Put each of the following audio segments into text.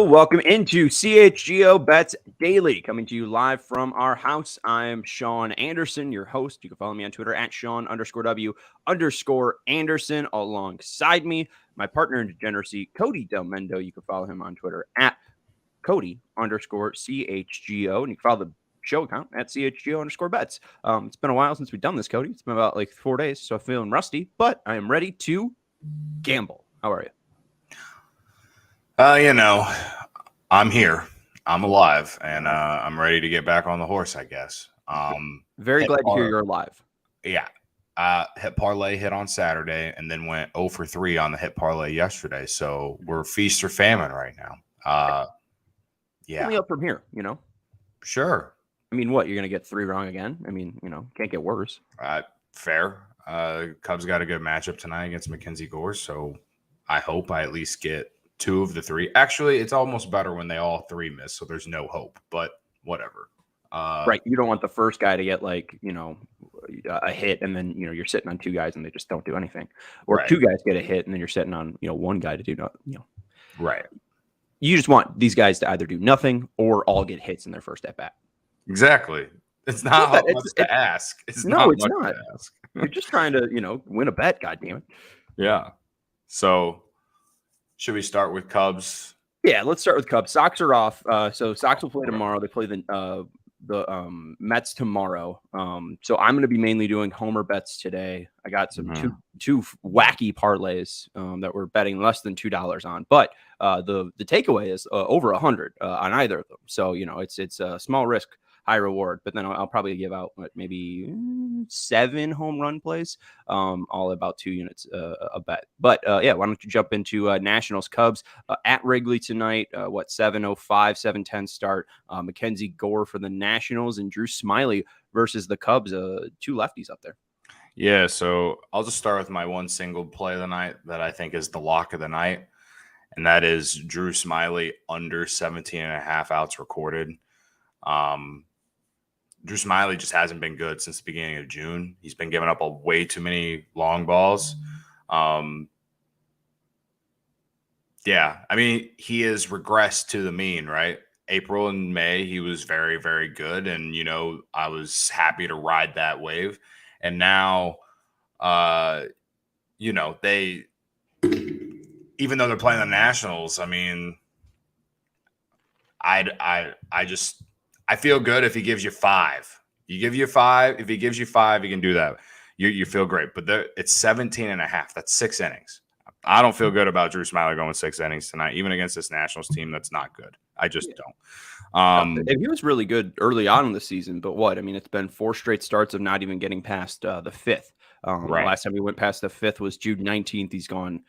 Hello, welcome into CHGO Bets Daily, coming to you live from our house. I'm Sean Anderson, your host. You can follow me on Twitter at Sean_W_Anderson. Alongside me, my partner in degeneracy, Cody Delmendo. You can follow him on Twitter at Cody_CHGO. And you can follow the show account at CHGO_Bets. It's been a while since we've done this, Cody. It's been about like 4 days, so I'm feeling rusty, but I am ready to gamble. How are you? I'm here. I'm alive, and I'm ready to get back on the horse, I guess. Very glad to hear you're alive. Yeah. Hit parlay hit on Saturday, and then went 0 for 3 on the hit parlay yesterday. So we're feast or famine right now. Yeah. Only up from here, Sure. I mean, what? You're going to get 3 wrong again? I mean, can't get worse. Fair. Cubs got a good matchup tonight against Mackenzie Gore, so I hope I at least get 2 of the 3. Actually, it's almost better when they all 3 miss, so there's no hope, but whatever. Right. You don't want the first guy to get a hit, and then, you're sitting on 2 guys and they just don't do anything. Or right. 2 guys get a hit and then you're sitting on, 1 guy to do nothing. Right. You just want these guys to either do nothing or all get hits in their first at bat. Exactly. It's not much to ask. It's not. You're just trying to, win a bet, goddammit. Yeah. So should we start with Cubs? Yeah, let's start with Cubs. Sox are off. So Sox will play tomorrow. They play the Mets tomorrow. So I'm going to be mainly doing homer bets today. I got some two wacky parlays that we're betting less than $2 on. But the takeaway is over 100 on either of them. So it's a small risk, high reward. But then I'll probably give out maybe 7 home run plays, all about 2 units a bet. But why don't you jump into Nationals Cubs at Wrigley tonight? 7:05, 7:10 start. Mackenzie Gore for the Nationals and Drew Smyly versus the Cubs. 2 lefties up there. Yeah, so I'll just start with my one single play of the night that I think is the lock of the night, and that is Drew Smyly under 17.5 outs recorded. Drew Smyly just hasn't been good since the beginning of June. He's been giving up way too many long balls. Yeah, I mean, he has regressed to the mean, right? April and May, he was very, very good. And, I was happy to ride that wave. And now, they, even though they're playing the Nationals, I mean, I feel good if he gives you 5. If he gives you 5, you can do that. You feel great. But it's 17.5. That's 6 innings. I don't feel good about Drew Smyly going 6 innings tonight, even against this Nationals team that's not good. I just don't. And he was really good early on in the season, but what? I mean, it's been 4 straight starts of not even getting past the 5th. Right. The last time he went past the 5th was June 19th. He's gone,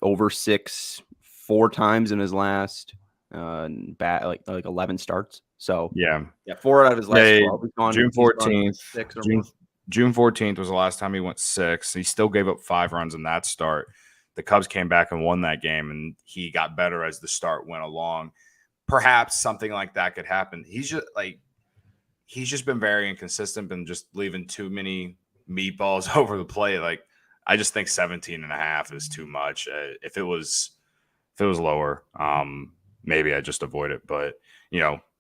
over 6, 4 times in his last like 11 starts. So yeah, 4 out of his last 12. He's gone June 14th. 6 or more. June 14th was the last time he went 6. He still gave up 5 runs in that start. The Cubs came back and won that game, and he got better as the start went along. Perhaps something like that could happen. He's just been very inconsistent and just leaving too many meatballs over the plate. Like, I just think 17.5 is too much. If it was lower, maybe I just avoid it. But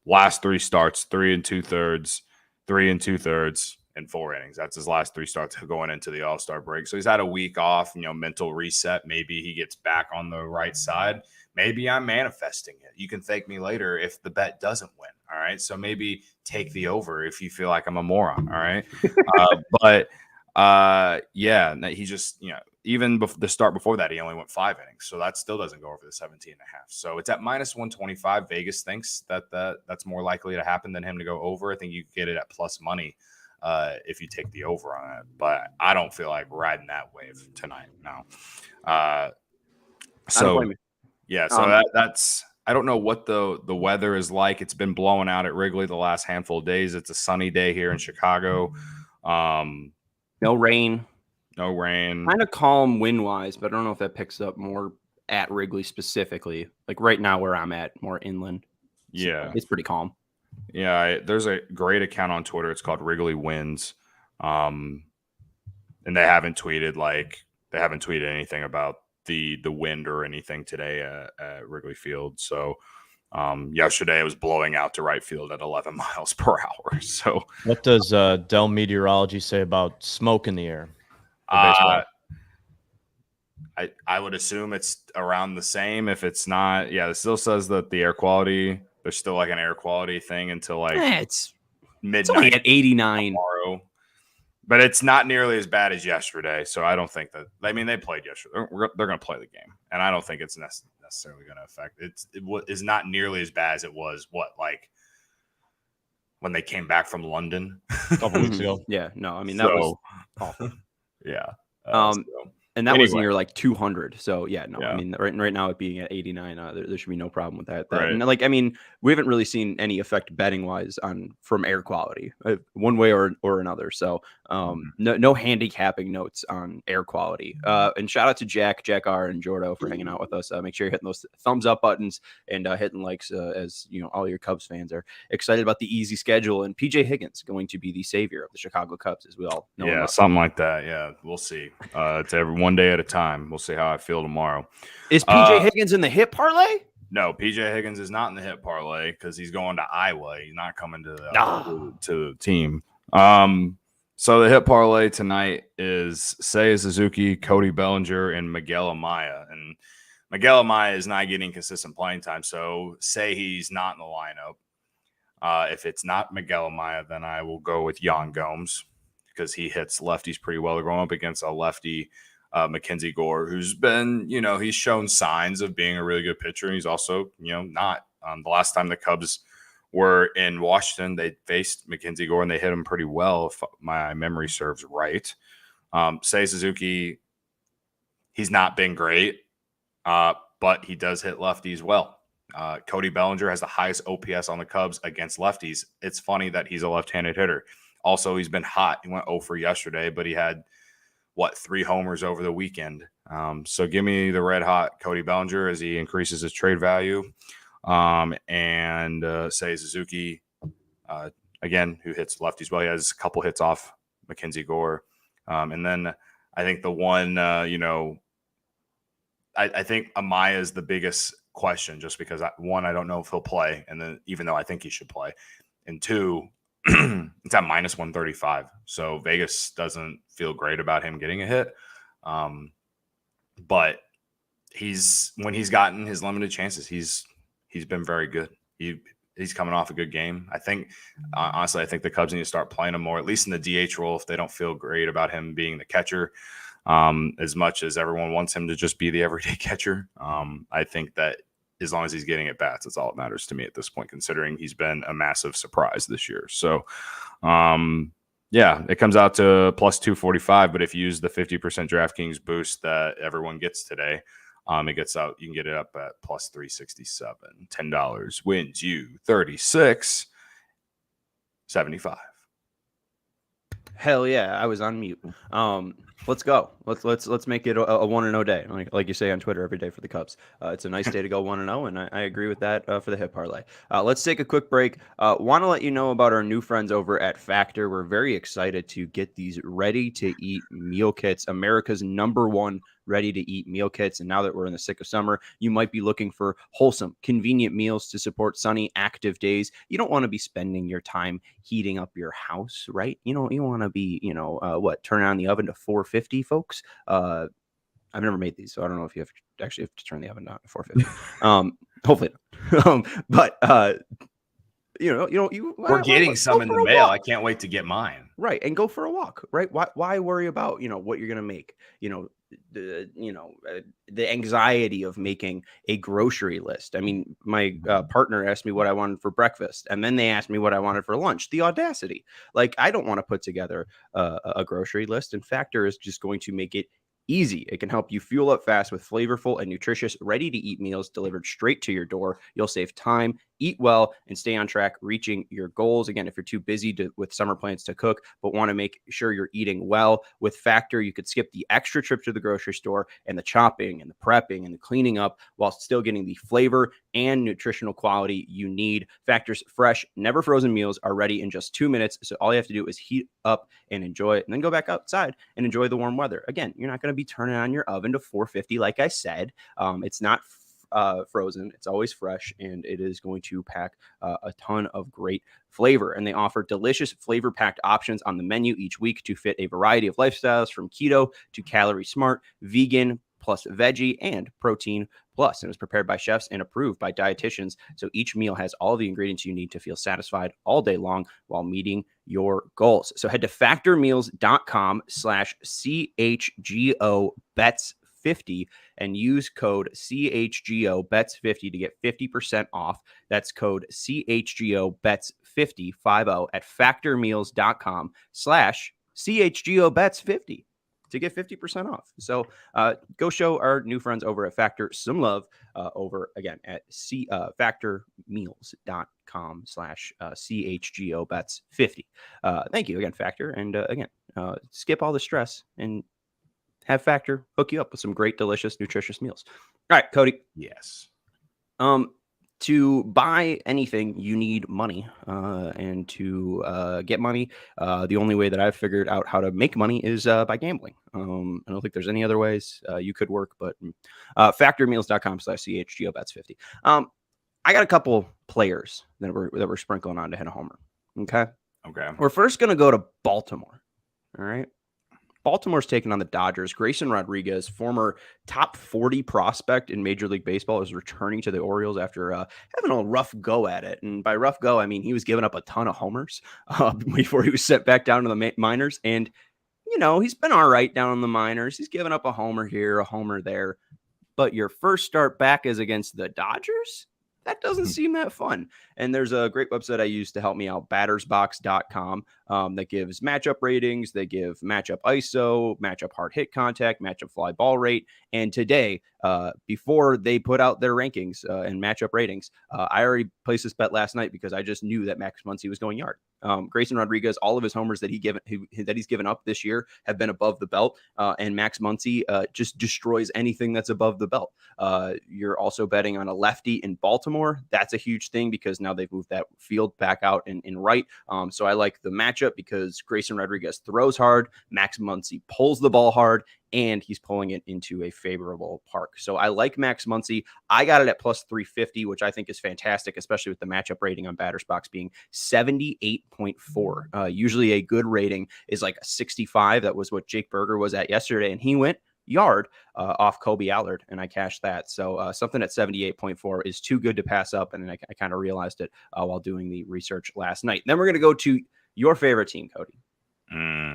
last 3 starts, 3 2/3, 3 2/3. In 4 innings. That's his last 3 starts going into the All-Star break. So he's had a week off, mental reset. Maybe he gets back on the right side. Maybe I'm manifesting it. You can thank me later if the bet doesn't win. All right. So maybe take the over if you feel like I'm a moron. All right. He just, even the start before that, he only went 5 innings. So that still doesn't go over the 17.5. So it's at -125. Vegas thinks that's more likely to happen than him to go over. I think you get it at plus money. If you take the over on it, but I don't feel like riding that wave tonight. No. That's I don't know what the weather is like. It's been blowing out at Wrigley the last handful of days. It's a sunny day here in Chicago. No rain. Kind of calm wind wise, but I don't know if that picks up more at Wrigley specifically. Like right now where I'm at, more inland. Yeah, it's pretty calm. Yeah, there's a great account on Twitter. It's called Wrigley Wins. And they haven't tweeted anything about the wind or anything today at Wrigley Field. So yesterday it was blowing out to right field at 11 miles per hour. So what does Dell Meteorology say about smoke in the air? I would assume it's around the same. If it's not, it still says that the air quality, there's still like an air quality thing until like it's midnight at 89 tomorrow. But it's not nearly as bad as yesterday. So I don't think that, I mean, they played yesterday. They're going to play the game. And I don't think it's necessarily going to affect it. It's not nearly as bad as it was, like when they came back from London a couple weeks ago. Yeah, no, I mean, that was awful. Yeah. And that was near like 200. So I mean, right now it being at 89, there should be no problem with that. Right. And like, I mean, we haven't really seen any effect betting wise from air quality one way or another. So no handicapping notes on air quality. And shout out to Jack R and Jordo for hanging out with us. Make sure you're hitting those thumbs up buttons and hitting likes as you know, all your Cubs fans are excited about the easy schedule and PJ Higgins going to be the savior of the Chicago Cubs, as we all know. Yeah, something like that. Yeah, we'll see. It's one day at a time. We'll see how I feel tomorrow. Is PJ Higgins in the hit parlay? No, PJ Higgins is not in the hit parlay because he's going to Iowa. He's not coming to the team. So the hit parlay tonight is Seiya Suzuki, Cody Bellinger, and Miguel Amaya. And Miguel Amaya is not getting consistent playing time, so say he's not in the lineup. If it's not Miguel Amaya, then I will go with Yan Gomes because he hits lefties pretty well. They're going up against a lefty, Mackenzie Gore, who's been, he's shown signs of being a really good pitcher. And he's also, not. The last time the Cubs were in Washington, they faced Mackenzie Gore and they hit him pretty well, if my memory serves right. Seiya Suzuki, he's not been great, but he does hit lefties well. Cody Bellinger has the highest OPS on the Cubs against lefties. It's funny that he's a left-handed hitter. Also, he's been hot. He went 0 for yesterday, but he had 3 homers over the weekend. So give me the red hot Cody Bellinger as he increases his trade value. And Seiya Suzuki, again, who hits lefties well. He has a couple hits off Mackenzie Gore. And then I think the one, I think Amaya is the biggest question just because, one, I don't know if he'll play. And then even though I think he should play. And two, it's at minus 135. So Vegas doesn't feel great about him getting a hit. But when he's gotten his limited chances, he's been very good. He's coming off a good game. I think, honestly, I think the Cubs need to start playing him more, at least in the DH role, if they don't feel great about him being the catcher. As much as everyone wants him to just be the everyday catcher, I think that as long as he's getting at bats, that's all that matters to me at this point, considering he's been a massive surprise this year. So, it comes out to plus 245. But if you use the 50% DraftKings boost that everyone gets today, it gets out. You can get it up at plus 367. $10 wins you 36.75. Hell yeah, I was on mute. Let's go. Let's make it a 1-0 day, like you say on Twitter every day for the Cubs. It's a nice day to go 1-0, and I agree with that for the hit parlay. Let's take a quick break. Want to let you know about our new friends over at Factor. We're very excited to get these ready-to-eat meal kits, America's #1 ready-to-eat meal kits. And now that we're in the thick of summer, you might be looking for wholesome, convenient meals to support sunny, active days. You don't want to be spending your time heating up your house, right? You want to be, turning on the oven to 450, folks. I've never made these, so I don't know if you have to turn the oven down to 450. Hopefully not. But we're getting some in the mail. I can't wait to get mine. Right, and go for a walk. Right, why worry about what you're gonna make? The anxiety of making a grocery list. I mean, my partner asked me what I wanted for breakfast, and then they asked me what I wanted for lunch. The audacity! Like, I don't want to put together a grocery list, and Factor is just going to make it easy. It can help you fuel up fast with flavorful and nutritious, ready-to-eat meals delivered straight to your door. You'll save time, eat well, and stay on track reaching your goals. Again, if you're too busy with summer plans to cook, but want to make sure you're eating well, with Factor, you could skip the extra trip to the grocery store and the chopping and the prepping and the cleaning up while still getting the flavor and nutritional quality you need. Factor's fresh, never frozen meals are ready in just 2 minutes. So all you have to do is heat up and enjoy it, and then go back outside and enjoy the warm weather. Again, you're not going to be turning on your oven to 450, like I said. It's not frozen. It's always fresh, and it is going to pack a ton of great flavor. And they offer delicious flavor-packed options on the menu each week to fit a variety of lifestyles, from keto to calorie smart, vegan, plus veggie, and protein plus. And it's prepared by chefs and approved by dietitians. So each meal has all the ingredients you need to feel satisfied all day long while meeting your goals. So head to factormeals.com/CHGO Bets 50 and use code CHGO Bets 50 to get 50% off. That's code CHGO Bets 50 at factormeals.com/CHGO Bets 50 to get 50% off. So go show our new friends over at Factor some love over again at factormeals.com/CHGO Bets 50. Thank you again, Factor. And again, skip all the stress and have Factor hook you up with some great, delicious, nutritious meals. All right, Cody. Yes. To buy anything, you need money. And to get money, the only way that I've figured out how to make money is by gambling. I don't think there's any other ways you could work, but factormeals.com/CHGO Bets 50. I got a couple players that we're sprinkling on to hit a homer. Okay. We're first going to go to Baltimore. All right. Baltimore's taking on the Dodgers. Grayson Rodriguez, former top 40 prospect in Major League Baseball, is returning to the Orioles after having a rough go at it. And by rough go, I mean he was giving up a ton of homers before he was sent back down to the minors. And, you know, he's been all right down in the minors. He's given up a homer here, a homer there. But your first start back is against the Dodgers? That doesn't seem that fun. And there's a great website I use to help me out, battersbox.com, that gives matchup ratings. They give matchup ISO, matchup hard hit contact, matchup fly ball rate. And today, before they put out their rankings and matchup ratings, I already placed this bet last night because I just knew that Max Muncy was going yard. Grayson Rodriguez, all of his homers that he's given up this year have been above the belt, and Max Muncy just destroys anything that's above the belt. You're also betting on a lefty in Baltimore. That's a huge thing because now they've moved that field back out in right. So I like the matchup because Grayson Rodriguez throws hard, Max Muncy pulls the ball hard, and he's pulling it into a favorable park. So I like Max Muncy. I got it at plus 350, which I think is fantastic, especially with the matchup rating on BattersBox being 78.4. Usually a good rating is like a 65. That was what Jake Berger was at yesterday, and he went yard off Kobe Allard, and I cashed that. So something at 78.4 is too good to pass up, and I kind of realized it while doing the research last night. Then we're going to go to your favorite team, Cody.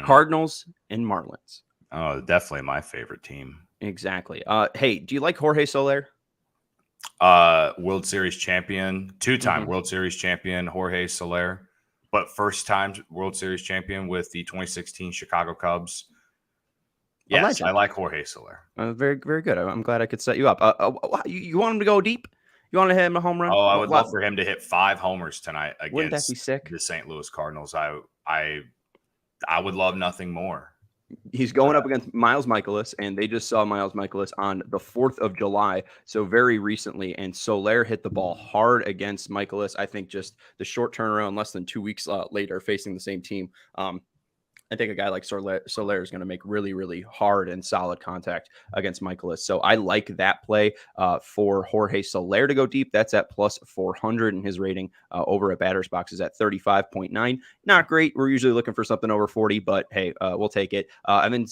Cardinals and Marlins. Oh, definitely my favorite team. Exactly. Hey, do you like Jorge Soler? World Series champion, two-time World Series champion Jorge Soler, but first-time World Series champion with the 2016 Chicago Cubs. Yes, I like Jorge Soler. Very, very good. I'm glad I could set you up. You want him to go deep? You want to hit him a home run? Oh, I would love for him to hit 5 homers tonight Wouldn't that against be sick? the St. Louis Cardinals. I would love nothing more. He's going up against Miles Michaelis, and they just saw Miles Michaelis on the 4th of July, so very recently, and Soler hit the ball hard against Michaelis. I think just the short turnaround, less than 2 weeks later, facing the same team. I think a guy like Soler is going to make really, really hard and solid contact against Michaelis. So I like that play for Jorge Soler to go deep. That's at plus 400, and his rating over at BattersBox is at 35.9. Not great. We're usually looking for something over 40, but hey, we'll take it. And then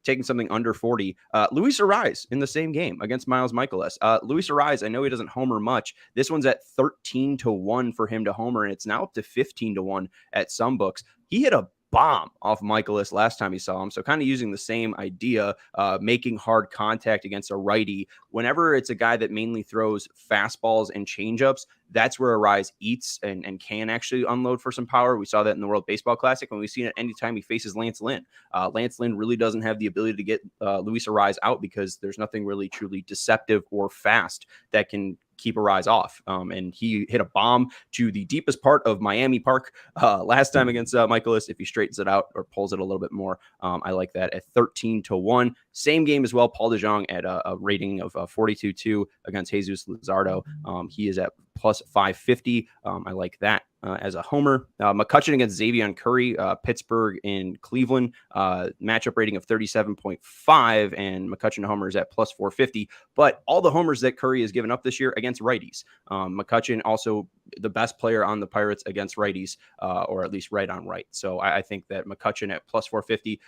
taking something under 40, Luis Arraez in the same game against Miles Michaelis. Luis Arraez, I know he doesn't homer much. This one's at 13-1 for him to homer, and it's now up to 15-1 at some books. He hit a bomb off Michaelis last time he saw him. So kind of using the same idea, making hard contact against a righty. Whenever it's a guy that mainly throws fastballs and changeups, that's where Arraez eats and can actually unload for some power. We saw that in the World Baseball Classic, and we've seen it anytime he faces Lance Lynn. Lance Lynn really doesn't have the ability to get Luis Arraez out because there's nothing really truly deceptive or fast that can keep a rise off. And he hit a bomb to the deepest part of Miami Park last time against Michaelis. If he straightens it out or pulls it a little bit more, I like that at 13-1. Same game as well. Paul DeJong at a rating of 42-2 against Jesus Luzardo. He is at plus 550. I like that. As a homer. McCutchen against Xavier Curry, Pittsburgh in Cleveland, matchup rating of 37.5, and McCutchen homers at plus 450. But all the homers that Curry has given up this year against righties. McCutchen also the best player on the Pirates against righties, or at least right on right. So I think that McCutchen at plus 450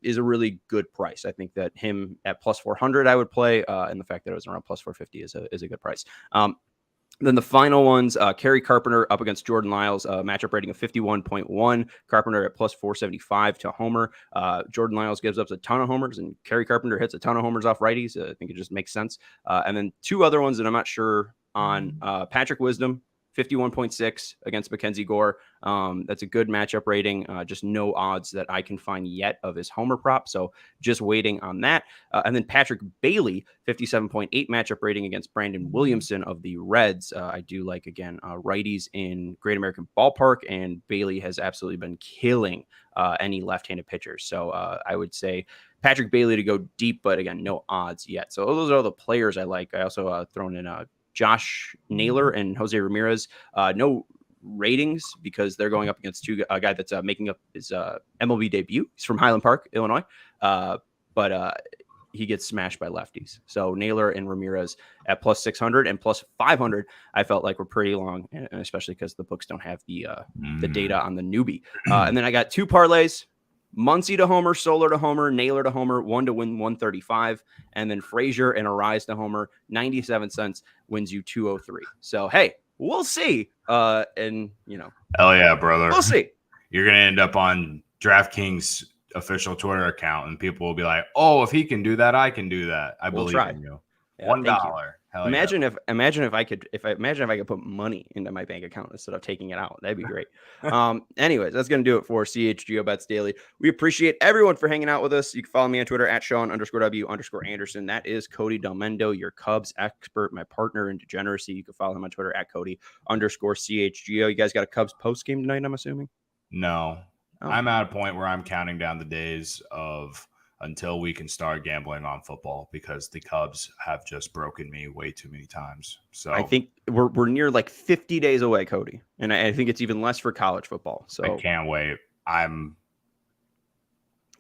is a really good price. I think that him at plus 400 I would play, and the fact that it was around plus 450 is a good price. Then the final ones, Kerry Carpenter up against Jordan Lyles, matchup rating of 51.1. Carpenter at plus 475 to homer. Jordan Lyles gives up a ton of homers, and Kerry Carpenter hits a ton of homers off righties. I think it just makes sense. And then two other ones that I'm not sure on. Patrick Wisdom, 51.6 against Mackenzie Gore. That's a good matchup rating. Just no odds that I can find yet of his homer prop. So just waiting on that. And then Patrick Bailey, 57.8 matchup rating against Brandon Williamson of the Reds. I do like, again, righties in Great American Ballpark, and Bailey has absolutely been killing any left-handed pitchers. So I would say Patrick Bailey to go deep, but again, no odds yet. So those are all the players I like. I also thrown in Josh Naylor and Jose Ramirez. No ratings because they're going up against a guy that's making up his MLB debut. He's from Highland Park, Illinois. But he gets smashed by lefties. So Naylor and Ramirez at plus 600 and plus 500, I felt like were pretty long, and especially because the books don't have the data on the newbie. And then I got two parlays. Muncy to homer, Solar to homer, Naylor to homer, 1 to win 135, and then Frazier and Arise to homer, 97 cents wins you 203. So hey, we'll see. And hell yeah, brother, we'll see. You're gonna end up on DraftKings official Twitter account, and people will be like, "Oh, if he can do that, I can do that." I believe in you. Yeah, $1. Imagine if I could put money into my bank account instead of taking it out. That'd be great. Anyways, that's going to do it for CHGO Bets Daily. We appreciate everyone for hanging out with us. You can follow me on Twitter at Sean_W_Anderson. That is Cody Delmendo, your Cubs expert, my partner in degeneracy. You can follow him on Twitter at Cody_CHGO. You guys got a Cubs post game tonight, I'm assuming? No. Oh. I'm at a point where I'm counting down the days until we can start gambling on football, because the Cubs have just broken me way too many times. So I think we're near like 50 days away, Cody. And I think it's even less for college football. So I can't wait.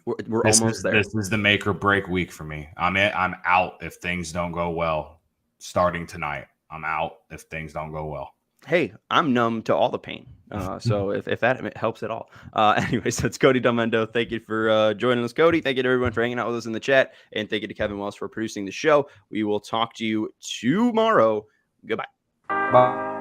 We're almost there. This is the make or break week for me. I'm out if things don't go well starting tonight. I'm out if things don't go well. Hey, I'm numb to all the pain. So if that helps at all. Anyways, that's Cody Delmendo. Thank you for joining us, Cody. Thank you to everyone for hanging out with us in the chat. And thank you to Kevin Wells for producing the show. We will talk to you tomorrow. Goodbye. Bye.